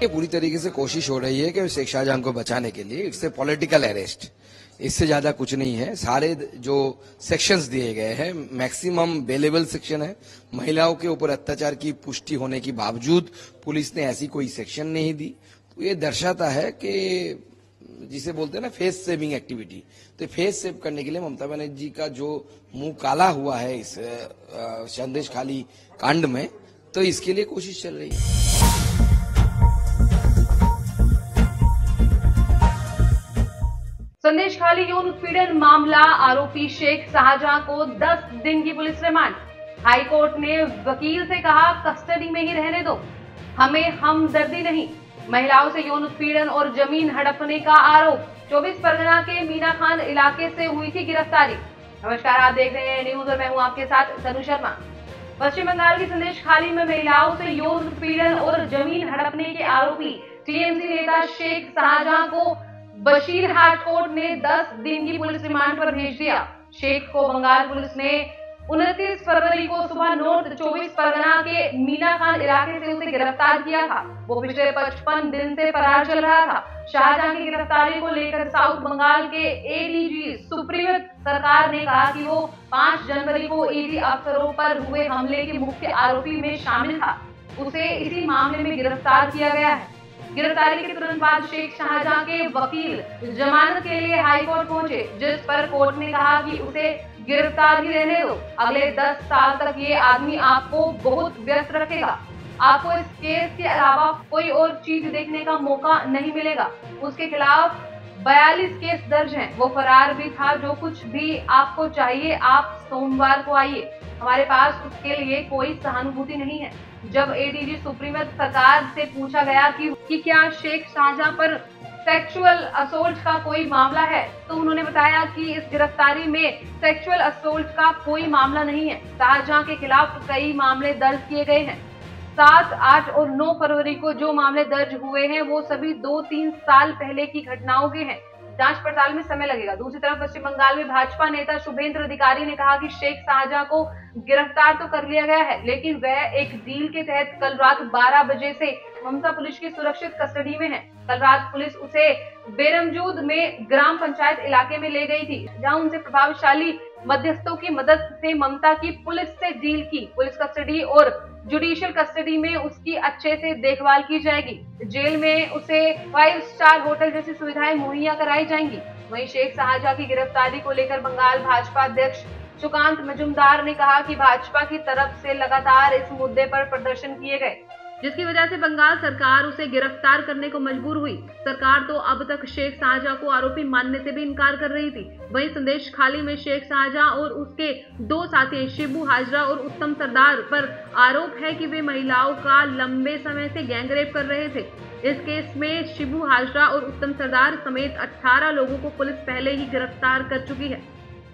देखिए, पूरी तरीके से कोशिश हो रही है कि शेख शाहजहां को बचाने के लिए। इट्स ए पॉलिटिकल अरेस्ट, इससे ज्यादा कुछ नहीं है। सारे जो सेक्शंस दिए गए हैं मैक्सिमम बेलेबल सेक्शन है। महिलाओं के ऊपर अत्याचार की पुष्टि होने के बावजूद पुलिस ने ऐसी कोई सेक्शन नहीं दी। तो ये दर्शाता है कि जिसे बोलते हैं ना फेस सेविंग एक्टिविटी, तो फेस सेव करने के लिए ममता बनर्जी जी का जो मुंह काला हुआ है इस संदेश खाली कांड में, तो इसके लिए कोशिश चल रही है। संदेश खाली यौन उत्पीड़न मामला, आरोपी शेख शाहजहां को 10 दिन की पुलिस रिमांड। हाईकोर्ट ने वकील से कहा कस्टडी में ही रहने दो, हमें हमदर्दी नहीं। महिलाओं से यौन उत्पीड़न और जमीन हड़पने का आरोप। 24 परगना के मीना खान इलाके से हुई थी गिरफ्तारी। नमस्कार, आप देख रहे हैं न्यूज और मैं हूं आपके साथ तनु शर्मा। पश्चिम बंगाल की संदेश खाली में महिलाओं से यौन उत्पीड़न और जमीन हड़पने के आरोपी टीएमसी नेता शेख शाहजहां को बशीरहाट कोर्ट ने 10 दिन की पुलिस रिमांड पर भेज दिया। शेख को बंगाल पुलिस ने 29 फरवरी को सुबह नॉर्थ 24 परगना के मीना खान इलाके से उसे गिरफ्तार किया था। वो पिछले 55 दिन से फरार चल रहा था। शाहजहां की गिरफ्तारी को लेकर साउथ बंगाल के एडीजी सुप्रीमत सरकार ने कहा कि वो 5 जनवरी को ईडी अफसरों पर हुए हमले के मुख्य आरोपी में शामिल था। उसे इसी मामले में गिरफ्तार किया गया है। गिरफ्तारी के तुरंत बाद शेख शाहजहां के वकील जमानत के लिए हाईकोर्ट पहुंचे, जिस पर कोर्ट ने कहा कि उसे गिरफ्तार ही रहने दो। अगले 10 साल तक ये आदमी आपको बहुत व्यस्त रखेगा। आपको इस केस के अलावा कोई और चीज देखने का मौका नहीं मिलेगा। उसके खिलाफ 42 केस दर्ज हैं। वो फरार भी था। जो कुछ भी आपको चाहिए आप सोमवार को आइए, हमारे पास उसके लिए कोई सहानुभूति नहीं है। जब एडीजी सुप्रीमत सरकार से पूछा गया कि क्या शेख शाहजहां पर सेक्सुअल असोल्ट का कोई मामला है, तो उन्होंने बताया कि इस गिरफ्तारी में सेक्सुअल असोल्ट का कोई मामला नहीं है। शाहजहां के खिलाफ कई मामले दर्ज किए गए हैं। 7, 8 और 9 फरवरी को जो मामले दर्ज हुए हैं वो सभी 2-3 साल पहले की घटनाओं के हैं। जांच पड़ताल में समय लगेगा। दूसरी तरफ पश्चिम बंगाल में भाजपा नेता शुभेंद्र अधिकारी ने कहा कि शेख शाहजहां को गिरफ्तार तो कर लिया गया है, लेकिन वह एक डील के तहत कल रात 12 बजे से ममता पुलिस की सुरक्षित कस्टडी में है। कल रात पुलिस उसे बेरमजूद में ग्राम पंचायत इलाके में ले गई थी, जहां उनसे प्रभावशाली मध्यस्थों की मदद से ममता की पुलिस से डील की। पुलिस कस्टडी और जुडिशियल कस्टडी में उसकी अच्छे से देखभाल की जाएगी। जेल में उसे 5 स्टार होटल जैसी सुविधाएं मुहैया कराई जाएंगी। वहीं शेख शाहजहां की गिरफ्तारी को लेकर बंगाल भाजपा अध्यक्ष सुकांत मजूमदार ने कहा कि भाजपा की तरफ से लगातार इस मुद्दे पर प्रदर्शन किए गए, जिसकी वजह से बंगाल सरकार उसे गिरफ्तार करने को मजबूर हुई। सरकार तो अब तक शेख शाहजहां को आरोपी मानने से भी इनकार कर रही थी। वहीं संदेश खाली में शेख शाहजहां और उसके 2 साथी शिबू हाजरा और उत्तम सरदार पर आरोप है कि वे महिलाओं का लंबे समय से गैंगरेप कर रहे थे। इस केस में शिबू हाजरा और उत्तम सरदार समेत 18 लोगों को पुलिस पहले ही गिरफ्तार कर चुकी है।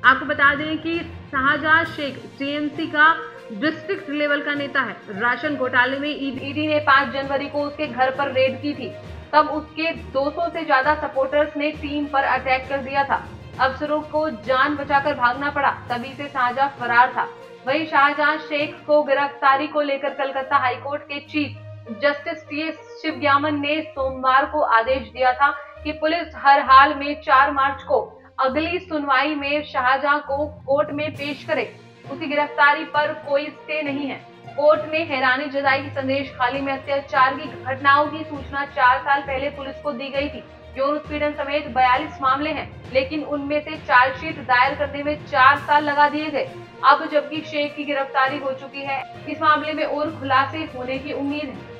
आपको बता दें कि शाहजहां शेख टीएमसी का डिस्ट्रिक्ट लेवल का नेता है। राशन घोटाले में ईडी ने 5 जनवरी को उसके घर पर रेड की थी। तब उसके 200 से ज्यादा सपोर्टर्स ने टीम पर अटैक कर दिया था। अफसरों को जान बचाकर भागना पड़ा, तभी से शाहजहां फरार था। वहीं शाहजहां शेख को गिरफ्तारी को लेकर कलकत्ता हाईकोर्ट के चीफ जस्टिस टीएस शिवज्ञामन ने सोमवार को आदेश दिया था कि पुलिस हर हाल में 4 मार्च को अगली सुनवाई में शाहजहां को कोर्ट में पेश करे। उसकी गिरफ्तारी पर कोई स्टे नहीं है। कोर्ट ने हैरानी जताई कि संदेश खाली में अत्याचार की घटनाओं की सूचना 4 साल पहले पुलिस को दी गई थी। यौन उत्पीड़न समेत 42 मामले हैं, लेकिन उनमें से चार्जशीट दायर करने में 4 साल लगा दिए गए। अब जबकि शेख की गिरफ्तारी हो चुकी है, इस मामले में और खुलासे होने की उम्मीद है।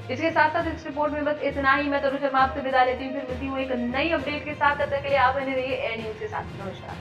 इसके साथ साथ इस रिपोर्ट में बस इतना ही। मैं तनु शर्मा आपसे विदा लेती हूँ। फिर मिलती हूँ एक नई अपडेट के साथ। तब तक के लिए आप बने रहिए ए न्यूज के साथ। नमस्कार।